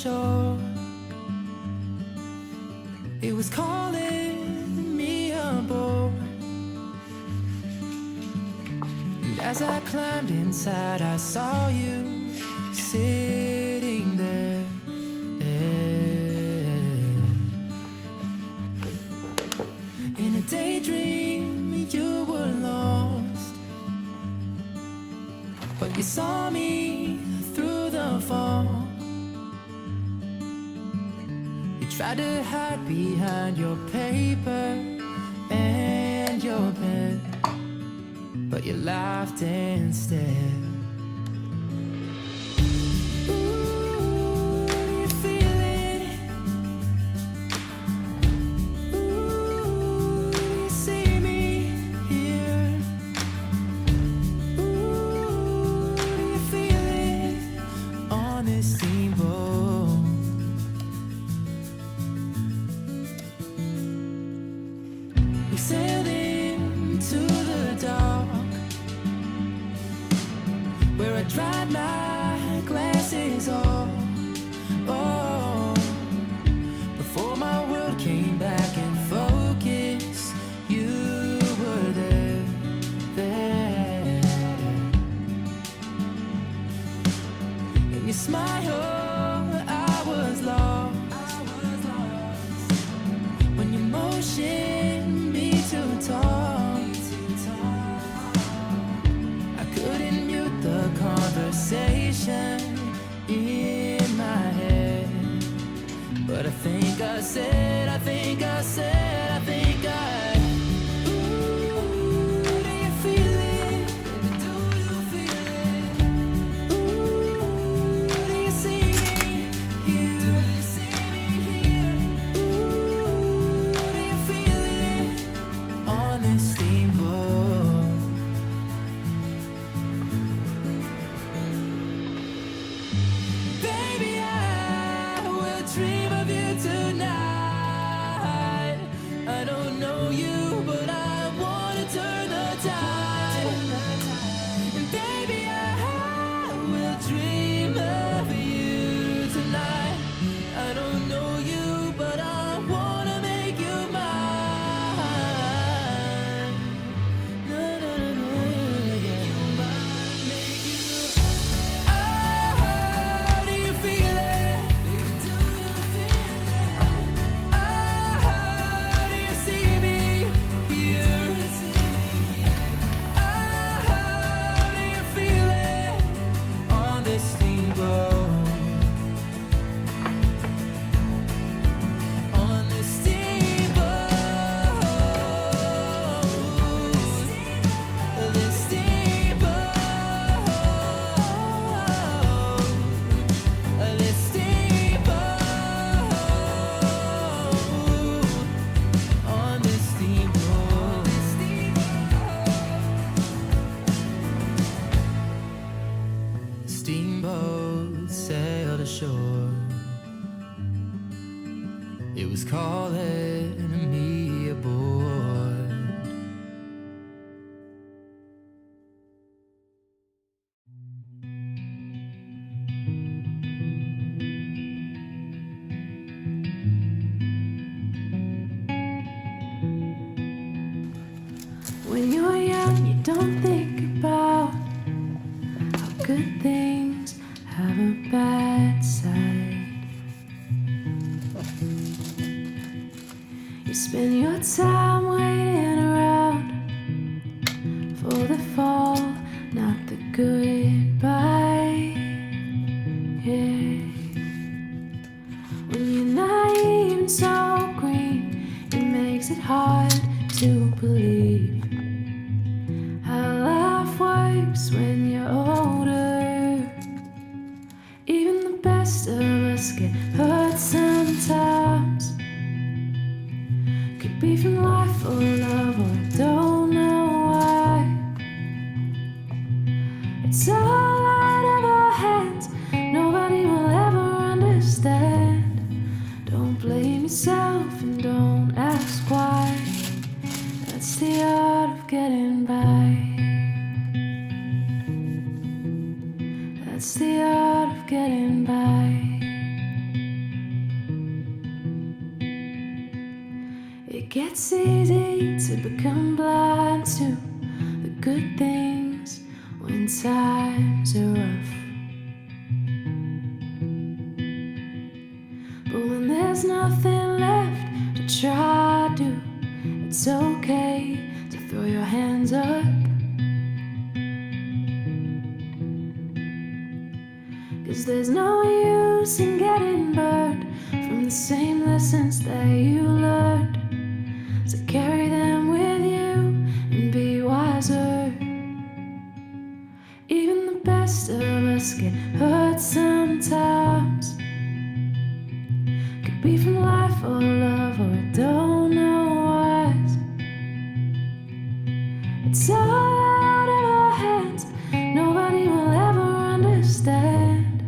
shore. It was calling me aboard. And as I climbed inside, I saw you sitting there. In a daydream, you were lost, but you saw me through the fog. You tried to hide behind your paper and your pen, but you laughed instead. We sailed into the dark, where I dried my glasses off. Oh, before my world came back in focus, you were there, there. And you smiled, I was lost. When you motioned me to talk, I couldn't mute the conversation in my head. But I think I said, I think I said, I think I. Ooh, do you feel it? Do you feel it? Ooh, do you see me here? Do you see me here? Ooh, do you feel it on this steamboat? Baby, I will dream of you tonight. I don't know you, but I wanna turn the tide. And baby, I will dream of you tonight. I don't know you, but I wanna make you mine. Na, na, na, na, yeah. Make you. Oh, do you feel it? Do you feel it? Oh, do you see me here? Oh, do you feel it on this steamboat? On this steamboat, this steamboat, this steamboat, on this steamboat, steamboat sailed ashore. It was calling me aboard. When you're young, you don't think about how good things have a bad side. You spend your time waiting around for the fall, not the goodbye. Yeah. When you're naive and so green, it makes it hard to believe how life works when you're older. Even the best of us get hurt sometimes. Could be from life or love, or I don't know why. It's all out of our hands, nobody will ever understand. Don't blame yourself and don't ask why. That's the art of getting by. That's the art of getting by. it's easy to become blind to the good things when times are rough. But when there's nothing left to try to, it's okay to throw your hands up. 'Cause there's no use in getting burned from the same lessons that you learned. So carry them with you and be wiser. Even the best of us get hurt sometimes. Could be from life or love or I don't know why. It's all out of our hands. Nobody will ever understand.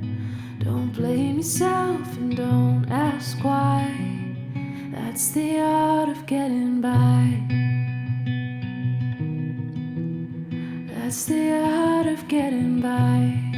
Don't blame yourself and don't ask why. That's the art of getting by. That's the art of getting by.